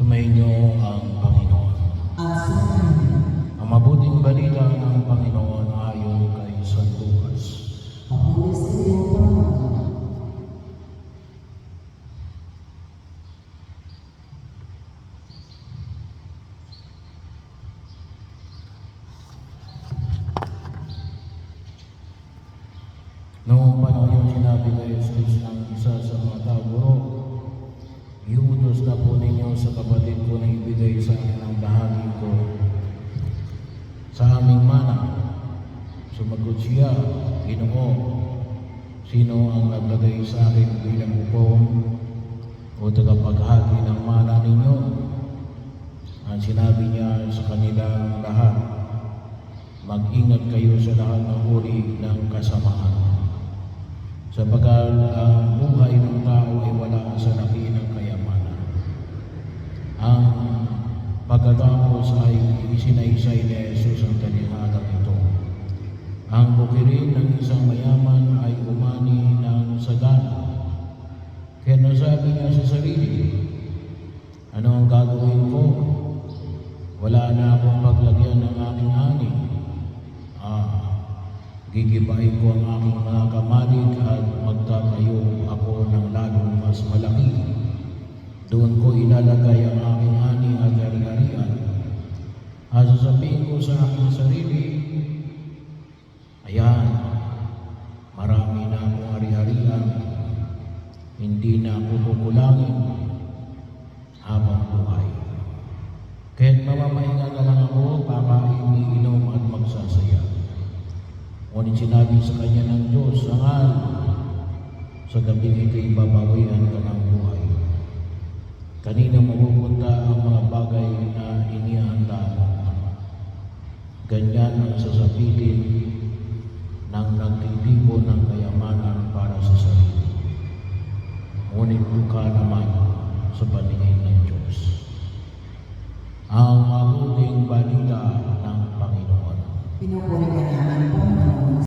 Sumainyo ang Panginoon. Ang mabuting balita ng Panginoon ayon kay San Lucas. Noong panahon yung sinabi kay Jesus ng isa sa mga tao, iutos na po ninyo sa kapatid ko na ibigay sa akin ang bahagi ko sa aming mana. Sumagot siya, Ginoo, sino ang naglagay sa akin bilang hukom o tagapaghagi ng mana ninyo? Ang sinabi niya sa kanilang lahat, mag-ingat kayo sa lahat ng uri ng kasamaan. Sapagal ang buhay ng tao ay wala sa laki ng kayamanan. Ang pagkatapos ay isinaysay ni Jesus ang talihalang ito. Ang bukirin ng isang mayaman ay umani ng sagana. Kaya nasabi niya sa sarili, ano ang gagawin ko? Wala na akong paglagyan ng aking ani. Gigibain ko ang aking mga kamalig at magtatayo ako ng lalong mas malaki. Doon ko ilalagay ang aking ani at ari-arian. At sasabihin ko sa aking sarili, ayan, marami na akong ari-arian. Hindi na ako kukulangin habang buhay. Kaya't mamamahinga na lang ako, kakain, iinom at magsasaya. Ngunit sinabi sa kanya ng Diyos, Sangal, sa gabing ito'y babawian ka ng buhay. Kanina mapupunta ang mga bagay na inihanda mo. Ganyan ang sasabitin ng nagtitipon ng kayamanan para sa sarili. Ngunit duka naman sa paningin ng Diyos. Ang mabuting balita ng Panginoon. Pinupuri ka namin, Panginoon.